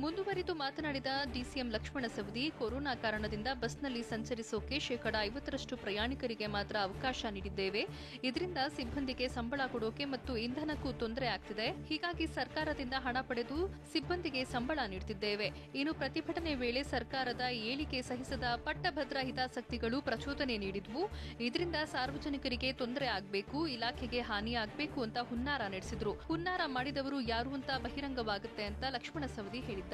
ಮುಂದುವರಿದು ಮಾತನಾಡಿದ ಡಿಸಿಎಂ ಲಕ್ಷ್ಮಣ ಸವದಿ, ಕೊರೋನಾ ಕಾರಣದಿಂದ ಬಸ್ನಲ್ಲಿ ಸಂಚರಿಸೋಕೆ 50% ಪ್ರಯಾಣಿಕರಿಗೆ ಮಾತ್ರ ಅವಕಾಶ ನೀಡಿದ್ದೇವೆ. ಇದರಿಂದ ಸಿಬ್ಬಂದಿಗೆ ಸಂಬಳ ಕೊಡೋಕೆ ಮತ್ತು ಇಂಧನಕ್ಕೂ ತೊಂದರೆ ಆಗ್ತಿದೆ. ಹೀಗಾಗಿ ಸರ್ಕಾರದಿಂದ ಹಣ ಪಡೆದು ಸಿಬ್ಬಂದಿಗೆ ಸಂಬಳ ನೀಡುತ್ತಿದ್ದೇವೆ. ಇನ್ನು ಪ್ರತಿಭಟನೆ ವೇಳೆ ಸರ್ಕಾರದ ಏಳಿಗೆ ಸಹಿಸದ ಪಟ್ಟಭದ್ರ ಹಿತಾಸಕ್ತಿಗಳು ಪ್ರಚೋದನೆ ನೀಡಿದ್ವು. ಇದರಿಂದ ಸಾರ್ವಜನಿಕರಿಗೆ ತೊಂದರೆ ಆಗಬೇಕು, ಇಲಾಖೆಗೆ ಹಾನಿಯಾಗಬೇಕು ಅಂತ ಹುನ್ನಾರ ನಡೆಸಿದ್ರು. ಹುನ್ನಾರ ಮಾಡಿದವರು ಯಾರು ಅಂತ ಬಹಿರಂಗವಾಗುತ್ತೆ ಅಂತ ಲಕ್ಷ್ಮಣ ಸವದಿ ಹೇಳಿದ್ದಾರೆ.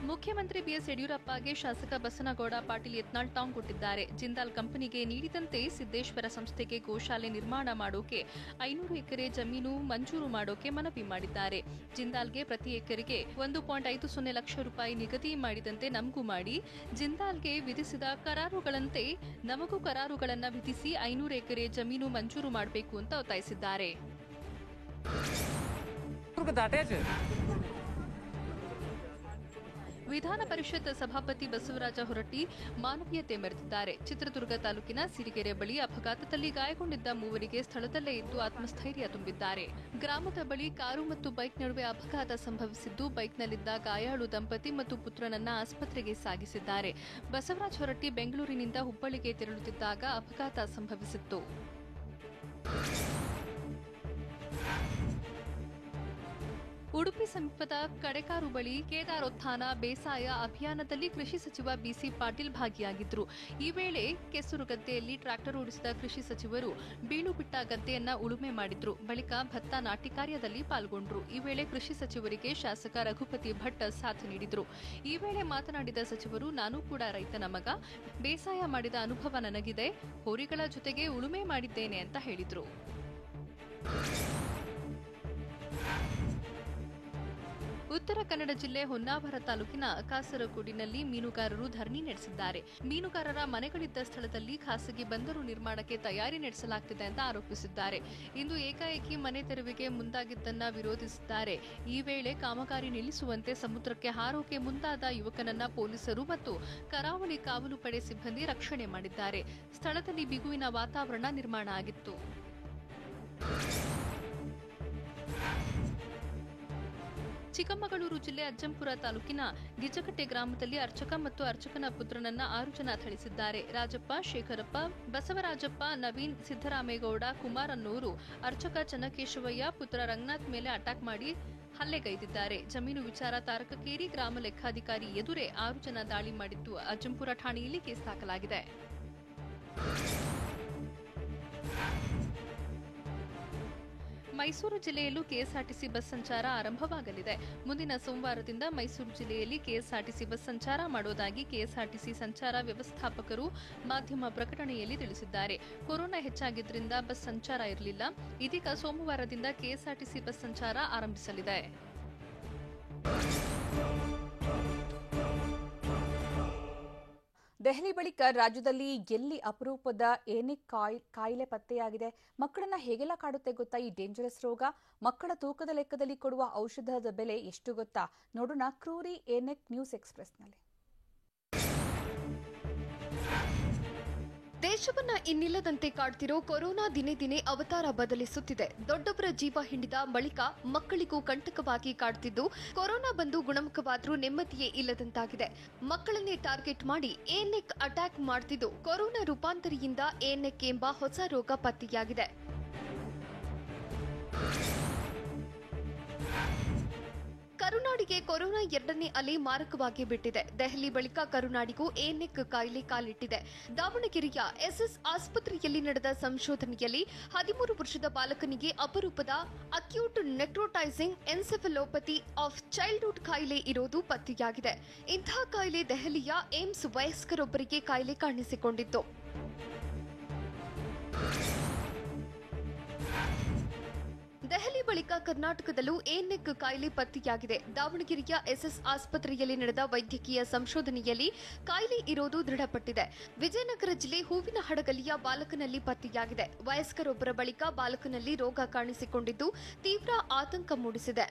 ಮುಖ್ಯಮಂತ್ರಿ ಬಿಎಸ್ ಯಡಿಯೂರಪ್ಪಗೆ ಶಾಸಕ ಬಸನಗೌಡ ಪಾಟೀಲ್ ಯತ್ನಾಳ್ ಟಾಂಗ್ ಕೊಟ್ಟಿದ್ದಾರೆ. ಜಿಂದಾಲ್ ಕಂಪನಿಗೆ ನೀಡಿದಂತೆ ಸಿದ್ದೇಶ್ವರ ಸಂಸ್ಥೆಗೆ ಗೋಶಾಲೆ ನಿರ್ಮಾಣ ಮಾಡೋಕೆ 500 ಎಕರೆ ಜಮೀನು ಮಂಜೂರು ಮಾಡೋಕೆ ಮನವಿ ಮಾಡಿದ್ದಾರೆ. ಜಿಂದಾಲ್ಗೆ ಪ್ರತಿ ಎಕರೆಗೆ 1.50 ಲಕ್ಷ ರೂಪಾಯಿ ನಿಗದಿ ಮಾಡಿದಂತೆ ನಮಗೂ ಮಾಡಿ, ಜಿಂದಾಲ್ಗೆ ವಿಧಿಸಿದ ಕರಾರುಗಳಂತೆ ನಮಗೂ ಕರಾರುಗಳನ್ನ ವಿಧಿಸಿ 500 ಎಕರೆ ಜಮೀನು ಮಂಜೂರು ಮಾಡಬೇಕು ಅಂತ ಒತ್ತಾಯಿಸಿದ್ದಾರೆ. ವಿಧಾನ ಪರಿಷತ್ ಸಭಾಪತಿ ಬಸವರಾಜ ಹೊರಟ್ಟಿ ಮಾನವೀಯತೆ ಮೆರೆದಿದ್ದಾರೆ. ಚಿತ್ರದುರ್ಗ ತಾಲೂಕಿನ ಸಿರಿಗೆರೆ ಬಳಿ ಅಪಘಾತದಲ್ಲಿ ಗಾಯಗೊಂಡಿದ್ದ ಮೂವರಿಗೆ ಸ್ಥಳದಲ್ಲೇ ಇದ್ದು ಆತ್ಮಸ್ಥೈರ್ಯ ತುಂಬಿದ್ದಾರೆ. ಗ್ರಾಮದ ಬಳಿ ಕಾರು ಮತ್ತು ಬೈಕ್ ನಡುವೆ ಅಪಘಾತ ಸಂಭವಿಸಿದ್ದು, ಬೈಕ್ನಲ್ಲಿದ್ದ ಗಾಯಾಳು ದಂಪತಿ ಮತ್ತು ಪುತ್ರನನ್ನ ಆಸ್ಪತ್ರೆಗೆ ಸಾಗಿಸಿದ್ದಾರೆ. ಬಸವರಾಜ ಹೊರಟ್ಟಿ ಬೆಂಗಳೂರಿನಿಂದ ಹುಬ್ಬಳ್ಳಿಗೆ ತೆರಳುತ್ತಿದ್ದಾಗ ಅಪಘಾತ ಸಂಭವಿಸಿತ್ತು. ಉಡುಪಿ ಸಮೀಪದ ಕಡೆಕಾರು ಬಳಿ ಕೇದಾರೋತ್ಥಾನ ಬೇಸಾಯ ಅಭಿಯಾನದಲ್ಲಿ ಕೃಷಿ ಸಚಿವ ಬಿಸಿ ಪಾಟೀಲ್ ಭಾಗಿಯಾಗಿದ್ದರು. ಈ ವೇಳೆ ಕೆಸರು ಗದ್ದೆಯಲ್ಲಿ ಟ್ರ್ಯಾಕ್ಟರ್ ಓಡಿಸಿದ ಕೃಷಿ ಸಚಿವರು ಬೀಳು ಬಿಟ್ಟ ಗದ್ದೆಯನ್ನ ಉಳುಮೆ ಮಾಡಿದ್ರು. ಬಳಿಕ ಭತ್ತ ನಾಟಿ ಕಾರ್ಯದಲ್ಲಿ ಪಾಲ್ಗೊಂಡ್ರು. ಈ ವೇಳೆ ಕೃಷಿ ಸಚಿವರಿಗೆ ಶಾಸಕ ರಘುಪತಿ ಭಟ್ ಸಾಥ್ ನೀಡಿದ್ರು. ಈ ವೇಳೆ ಮಾತನಾಡಿದ ಸಚಿವರು, ನಾನು ಕೂಡ ರೈತನ ಮಗ, ಬೇಸಾಯ ಮಾಡಿದ ಅನುಭವ ನನಗಿದೆ, ಹೋರಿಗಳ ಜೊತೆಗೆ ಉಳುಮೆ ಮಾಡಿದ್ದೇನೆ ಅಂತ ಹೇಳಿದ್ರು. ಉತ್ತರ ಕನ್ನಡ ಜಿಲ್ಲೆ ಹೊನ್ನಾವರ ತಾಲೂಕಿನ ಕಾಸರಗೋಡಿನಲ್ಲಿ ಮೀನುಗಾರರು ಧರಣಿ ನಡೆಸಿದ್ದಾರೆ. ಮೀನುಗಾರರ ಮನೆಗಳಿದ್ದ ಸ್ಥಳದಲ್ಲಿ ಖಾಸಗಿ ಬಂದರು ನಿರ್ಮಾಣಕ್ಕೆ ತಯಾರಿ ನಡೆಸಲಾಗುತ್ತಿದೆ ಅಂತ ಆರೋಪಿಸಿದ್ದಾರೆ. ಇಂದು ಏಕಾಏಕಿ ಮನೆ ತೆರವಿಗೆ ಮುಂದಾಗಿದ್ದನ್ನ ವಿರೋಧಿಸಿದ್ದಾರೆ. ಈ ವೇಳೆ ಕಾಮಗಾರಿ ನಿಲ್ಲಿಸುವಂತೆ ಸಮುದ್ರಕ್ಕೆ ಹಾರೋಕೆ ಮುಂದಾದ ಯುವಕನನ್ನ ಪೊಲೀಸರು ಮತ್ತು ಕರಾವಳಿ ಕಾವಲು ಪಡೆ ಸಿಬ್ಬಂದಿ ರಕ್ಷಣೆ ಮಾಡಿದ್ದಾರೆ. ಸ್ಥಳದಲ್ಲಿ ಬಿಗುವಿನ ವಾತಾವರಣ ನಿರ್ಮಾಣ ಆಗಿತ್ತು. ಚಿಕ್ಕಮಗಳೂರು ಜಿಲ್ಲೆ ಅಜ್ಜಂಪುರ ತಾಲೂಕಿನ ಗಿಜಕಟ್ಟೆ ಗ್ರಾಮದಲ್ಲಿ ಅರ್ಚಕ ಮತ್ತು ಅರ್ಚಕನ ಪುತ್ರನನ್ನ 6 ಜನ ಥಳಿಸಿದ್ದಾರೆ. ರಾಜಪ್ಪ, ಶೇಖರಪ್ಪ, ಬಸವರಾಜಪ್ಪ, ನವೀನ್, ಸಿದ್ದರಾಮೇಗೌಡ, ಕುಮಾರ್ ಅನ್ನೋರು ಅರ್ಚಕ ಚನ್ನಕೇಶವಯ್ಯ ಪುತ್ರ ರಂಗನಾಥ್ ಮೇಲೆ ಅಟ್ಯಾಕ್ ಮಾಡಿ ಹಲ್ಲೆಗೈದಿದ್ದಾರೆ. ಜಮೀನು ವಿಚಾರ ತಾರಕಕ್ಕೇರಿ ಗ್ರಾಮ ಲೆಕ್ಕಾಧಿಕಾರಿ ಎದುರೇ 6 ಜನ ದಾಳಿ ಮಾಡಿದ್ದು ಅಜ್ಜಂಪುರ ಠಾಣೆಯಲ್ಲಿ ಕೇಸ್ ದಾಖಲಾಗಿದೆ. ಮೈಸೂರು ಜಿಲ್ಲೆಯಲ್ಲೂ ಕೆಎಸ್ಆರ್ಟಿಸಿ ಬಸ್ ಸಂಚಾರ ಆರಂಭವಾಗಲಿದೆ. ಮುಂದಿನ ಸೋಮವಾರದಿಂದ ಮೈಸೂರು ಜಿಲ್ಲೆಯಲ್ಲಿ ಕೆಎಸ್ಆರ್ಟಿಸಿ ಬಸ್ ಸಂಚಾರ ಮಾಡುವುದಾಗಿ ಕೆಎಸ್ಆರ್ಟಿಸಿ ಸಂಚಾರ ವ್ಯವಸ್ಥಾಪಕರು ಮಾಧ್ಯಮ ಪ್ರಕಟಣೆಯಲ್ಲಿ ತಿಳಿಸಿದ್ದಾರೆ. ಕೊರೋನಾ ಹೆಚ್ಚಾಗಿದ್ದರಿಂದ ಬಸ್ ಸಂಚಾರ ಇರಲಿಲ್ಲ. ಇದೀಗ ಸೋಮವಾರದಿಂದ ಕೆಎಸ್ಆರ್ಟಿಸಿ ಬಸ್ ಸಂಚಾರ ಆರಂಭಿಸಲಿದೆ. ದೆಹಲಿ ಬಳಿಕ ರಾಜ್ಯದಲ್ಲಿ ಎಲ್ಲಿ ಅಪರೂಪದ ಏನಿಕ್ ಕಾಯಿಲೆ ಪತ್ತೆಯಾಗಿದೆ? ಮಕ್ಕಳನ್ನ ಹೇಗೆಲ್ಲ ಕಾಡುತ್ತೆ ಗೊತ್ತಾ ಈ ಡೇಂಜರಸ್ ರೋಗ? ಮಕ್ಕಳ ತೂಕದ ಲೆಕ್ಕದಲ್ಲಿ ಕೊಡುವ ಔಷಧದ ಬೆಲೆ ಎಷ್ಟು ಗೊತ್ತಾ? ನೋಡೋಣ ಕ್ರೂರಿ ಏನಿಕ್ ನ್ಯೂಸ್ ಎಕ್ಸ್‌ಪ್ರೆಸ್ನಲ್ಲಿ. ದೇಶವನ್ನ ಇನ್ನಿಲ್ಲದಂತೆ ಕಾಡ್ತಿರೋ ಕೊರೋನಾ ದಿನೇ ದಿನೇ ಅವತಾರ ಬದಲಿಸುತ್ತಿದೆ. ದೊಡ್ಡವರ ಜೀವ ಹಿಂಡಿದ ಬಳಿಕ ಮಕ್ಕಳಿಗೂ ಕಂಟಕವಾಗಿ ಕಾಡ್ತಿದ್ದು, ಕೊರೋನಾ ಬಂದು ಗುಣಮುಖವಾದ್ರೂ ನೆಮ್ಮದಿಯೇ ಇಲ್ಲದಂತಾಗಿದೆ. ಮಕ್ಕಳನ್ನೇ ಟಾರ್ಗೆಟ್ ಮಾಡಿ ಏನೆಕ್ ಅಟ್ಯಾಕ್ ಮಾಡ್ತಿದ್ದು, ಕೊರೋನಾ ರೂಪಾಂತರಿಯಿಂದ ಏನೆಕ್ ಎಂಬ ಹೊಸ ರೋಗ ಪತ್ತೆಯಾಗಿದೆ. ಕರುನಾಡಿಗೆ ಕೊರೋನಾ 2ನೇ ಅಲೆ ಮಾರಕವಾಗಿ ಬಿಟ್ಟಿದೆ. ದೆಹಲಿ ಬಳಿಕ ಕರುನಾಡಿಗೂ ಏನೆಕ್ ಕಾಯಿಲೆ ಕಾಲಿಟ್ಟಿದೆ. ದಾವಣಗೆರೆಯ ಎಸ್ಎಸ್ ಆಸ್ಪತ್ರೆಯಲ್ಲಿ ನಡೆದ ಸಂಶೋಧನೆಯಲ್ಲಿ 13 ವರ್ಷದ ಬಾಲಕನಿಗೆ ಅಪರೂಪದ ಅಕ್ಯೂಟ್ ನೆಕ್ರೋಟೈಸಿಂಗ್ ಎನ್ಸೆಫಲೋಪತಿ ಆಫ್ ಚೈಲ್ಡ್ಹುಡ್ ಕಾಯಿಲೆ ಇರೋದು ಪತ್ತೆಯಾಗಿದೆ. ಇಂತಹ ಕಾಯಿಲೆ ದೆಹಲಿಯ ಏಮ್ಸ್ ವಯಸ್ಕರೊಬ್ಬರಿಗೆ ಕಾಯಿಲೆ ಕಾಣಿಸಿಕೊಂಡಿತ್ತು. ದೆಹಲಿ ಬಳಿಕ ಕರ್ನಾಟಕದಲ್ಲೂ ಏನೆಕ್ ಕಾಯಿಲೆ ಪತ್ತೆಯಾಗಿದೆ. ದಾವಣಗೆರೆಯ ಎಸ್ಎಸ್ ಆಸ್ಪತ್ರೆಯಲ್ಲಿ ನಡೆದ ವೈದ್ಯಕೀಯ ಸಂಶೋಧನೆಯಲ್ಲಿ ಕಾಯಿಲೆ ಇರೋದು ದೃಢಪಟ್ಟಿದೆ. ವಿಜಯನಗರ ಜಿಲ್ಲೆ ಹೂವಿನ ಹಡಗಲಿಯ ಬಾಲಕನಲ್ಲಿ ಪತ್ತೆಯಾಗಿದೆ. ವಯಸ್ಕರೊಬ್ಬರ ಬಳಿಕ ಬಾಲಕನಲ್ಲಿ ರೋಗ ಕಾಣಿಸಿಕೊಂಡಿದ್ದು ತೀವ್ರ ಆತಂಕ ಮೂಡಿಸಿದೆ.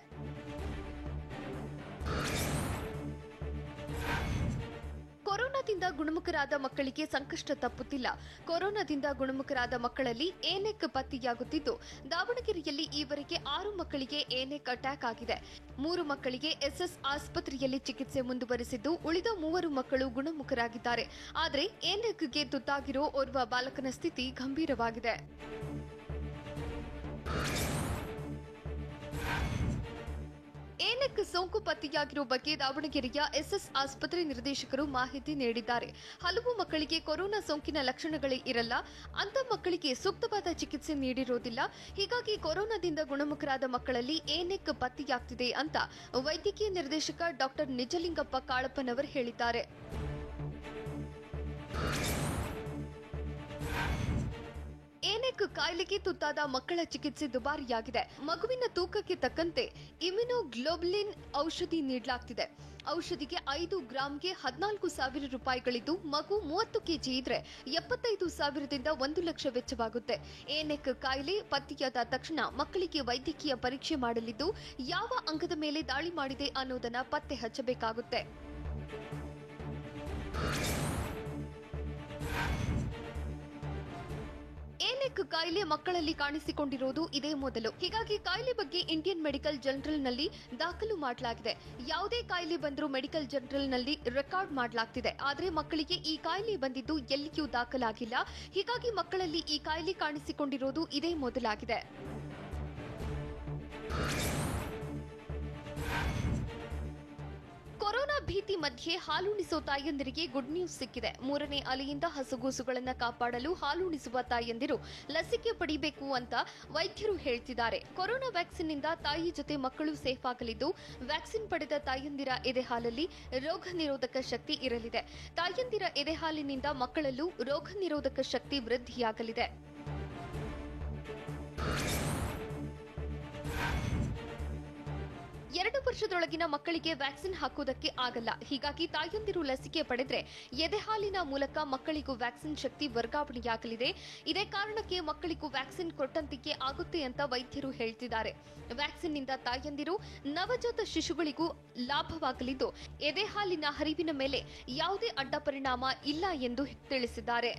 ಕೊರೋನಾದಿಂದ ಗುಣಮುಖರಾದ ಮಕ್ಕಳಿಗೆ ಸಂಕಷ್ಟ ತಪ್ಪುತ್ತಿಲ್ಲ. ಕೊರೋನಾದಿಂದ ಗುಣಮುಖರಾದ ಮಕ್ಕಳಲ್ಲಿ ಏನೆಕ್ ಪತ್ತೆಯಾಗುತ್ತಿದ್ದು, ದಾವಣಗೆರೆಯಲ್ಲಿ ಈವರೆಗೆ 6 ಮಕ್ಕಳಿಗೆ ಏನೆಕ್ ಅಟ್ಯಾಕ್ ಆಗಿದೆ. 3 ಮಕ್ಕಳಿಗೆ ಎಸ್ಎಸ್ ಆಸ್ಪತ್ರೆಯಲ್ಲಿ ಚಿಕಿತ್ಸೆ ಮುಂದುವರೆಸಿದ್ದು, ಉಳಿದ 3 ಮಕ್ಕಳು ಗುಣಮುಖರಾಗಿದ್ದಾರೆ. ಆದರೆ ಏನೆಕ್ಗೆ ತುತ್ತಾಗಿರೋ ಓರ್ವ ಬಾಲಕನ ಸ್ಥಿತಿ ಗಂಭೀರವಾಗಿದೆ. ಏನೆಕ್ ಸೋಂಕು ಪತ್ತೆಯಾಗಿರುವ ಬಗ್ಗೆ ದಾವಣಗೆರೆಯ ಎಸ್ಎಸ್ ಆಸ್ಪತ್ರೆ ನಿರ್ದೇಶಕರು ಮಾಹಿತಿ ನೀಡಿದ್ದಾರೆ. ಹಲವು ಮಕ್ಕಳಿಗೆ ಕೊರೋನಾ ಸೋಂಕಿನ ಲಕ್ಷಣಗಳೇ ಇರಲ್ಲ, ಅಂತ ಮಕ್ಕಳಿಗೆ ಸೂಕ್ತವಾದ ಚಿಕಿತ್ಸೆ ನೀಡಿರೋದಿಲ್ಲ. ಹೀಗಾಗಿ ಕೊರೋನಾದಿಂದ ಗುಣಮುಖರಾದ ಮಕ್ಕಳಲ್ಲಿ ಏನೆಕ್ ಪತ್ತೆಯಾಗ್ತಿದೆ ಅಂತ ವೈದ್ಯಕೀಯ ನಿರ್ದೇಶಕ ಡಾಕ್ಟರ್ ನಿಜಲಿಂಗಪ್ಪ ಕಾಳಪ್ಪನವರು ಹೇಳಿದ್ದಾರೆ. ಏನೆಕ್ ಕಾಯಿಲೆಗೆ ತುತ್ತಾದ ಮಕ್ಕಳ ಚಿಕಿತ್ಸೆ ದುಬಾರಿಯಾಗಿದೆ. ಮಗುವಿನ ತೂಕಕ್ಕೆ ತಕ್ಕಂತೆ ಇಮ್ಯುನೋಗ್ಲೋಬುಲಿನ್ ಔಷಧಿ ನೀಡಲಾಗ್ತಿದೆ. ಔಷಧಿಗೆ 5 ಗ್ರಾಂಗೆ 14,000 ರೂಪಾಯಿಗಳಿದ್ದು, ಮಗು 30 ಕೆಜಿ ಇದ್ರೆ 75,000ದಿಂದ 1 ಲಕ್ಷ ವೆಚ್ಚವಾಗುತ್ತೆ. ಏನೆಕ್ ಕಾಯಿಲೆ ಪತ್ತೆಯಾದ ತಕ್ಷಣ ಮಕ್ಕಳಿಗೆ ವೈದ್ಯಕೀಯ ಪರೀಕ್ಷೆ ಮಾಡಲಿದ್ದು, ಯಾವ ಅಂಗದ ಮೇಲೆ ದಾಳಿ ಮಾಡಿದೆ ಅನ್ನೋದನ್ನ ಪತ್ತೆ ಹಚ್ಚಬೇಕಾಗುತ್ತೆ. ಏನೆಕ್ ಕಾಯಿಲೆ ಮಕ್ಕಳಲ್ಲಿ ಕಾಣಿಸಿಕೊಂಡಿರೋದು ಇದೇ ಮೊದಲು. ಹೀಗಾಗಿ ಕಾಯಿಲೆ ಬಗ್ಗೆ ಇಂಡಿಯನ್ ಮೆಡಿಕಲ್ ಜರ್ನಲ್ನಲ್ಲಿ ದಾಖಲು ಮಾಡಲಾಗಿದೆ. ಯಾವುದೇ ಕಾಯಿಲೆ ಬಂದರೂ ಮೆಡಿಕಲ್ ಜರ್ನಲ್ನಲ್ಲಿ ರೆಕಾರ್ಡ್ ಮಾಡಲಾಗ್ತಿದೆ. ಆದರೆ ಮಕ್ಕಳಿಗೆ ಈ ಕಾಯಿಲೆ ಬಂದಿದ್ದು ಎಲ್ಲಿಯೂ ದಾಖಲಾಗಿಲ್ಲ. ಹೀಗಾಗಿ ಮಕ್ಕಳಲ್ಲಿ ಈ ಕಾಯಿಲೆ ಕಾಣಿಸಿಕೊಂಡಿರೋದು ಇದೇ ಮೊದಲಾಗಿದೆ. ಕೊರೋನಾ ಭೀತಿ ಮಧ್ಯೆ ಹಾಲುಣಿಸೋ ತಾಯಂದಿರಿಗೆ ಗುಡ್ ನ್ಯೂಸ್ ಸಿಕ್ಕಿದೆ. 3ನೇ ಅಲೆಯಿಂದ ಹಸುಗೂಸುಗಳನ್ನು ಕಾಪಾಡಲು ಹಾಲುಣಿಸುವ ತಾಯಂದಿರು ಲಸಿಕೆ ಪಡಿಬೇಕು ಅಂತ ವೈದ್ಯರು ಹೇಳ್ತಿದ್ದಾರೆ. ಕೊರೋನಾ ವ್ಯಾಕ್ಸಿನ್ನಿಂದ ತಾಯಿ ಜೊತೆ ಮಕ್ಕಳು ಸೇಫ್ ಆಗಲಿದ್ದು, ವ್ಯಾಕ್ಸಿನ್ ಪಡೆದ ತಾಯಂದಿರ ಎದೆಹಾಲಲ್ಲಿ ರೋಗ ನಿರೋಧಕ ಶಕ್ತಿ ಇರಲಿದೆ. ತಾಯಂದಿರ ಎದೆಹಾಲಿನಿಂದ ಮಕ್ಕಳಲ್ಲೂ ರೋಗ ನಿರೋಧಕ ಶಕ್ತಿ ವೃದ್ಧಿಯಾಗಲಿದೆ. 2 ವರ್ಷದೊಳಗಿನ ಮಕ್ಕಳಿಗೆ ವ್ಯಾಕ್ಸಿನ್ ಹಾಕುವುದಕ್ಕೆ ಆಗಲ್ಲ. ಹೀಗಾಗಿ ತಾಯಂದಿರು ಲಸಿಕೆ ಪಡೆದ್ರೆ ಎದೆಹಾಲಿನ ಮೂಲಕ ಮಕ್ಕಳಿಗೂ ವ್ಯಾಕ್ಸಿನ್ ಶಕ್ತಿ ವರ್ಗಾವಣೆಯಾಗಲಿದೆ. ಇದೇ ಕಾರಣಕ್ಕೆ ಮಕ್ಕಳಿಗೂ ವ್ಯಾಕ್ಸಿನ್ ಕೊಟ್ಟಂತಿಕೆ ಆಗುತ್ತೆ ಅಂತ ವೈದ್ಯರು ಹೇಳ್ತಿದ್ದಾರೆ. ವ್ಯಾಕ್ಸಿನ್ನಿಂದ ತಾಯಂದಿರು, ನವಜಾತ ಶಿಶುಗಳಿಗೂ ಲಾಭವಾಗಲಿದ್ದು, ಎದೆಹಾಲಿನ ಹರಿವಿನ ಮೇಲೆ ಯಾವುದೇ ಅಡ್ಡ ಪರಿಣಾಮ ಇಲ್ಲ ಎಂದು ತಿಳಿಸಿದ್ದಾರೆ.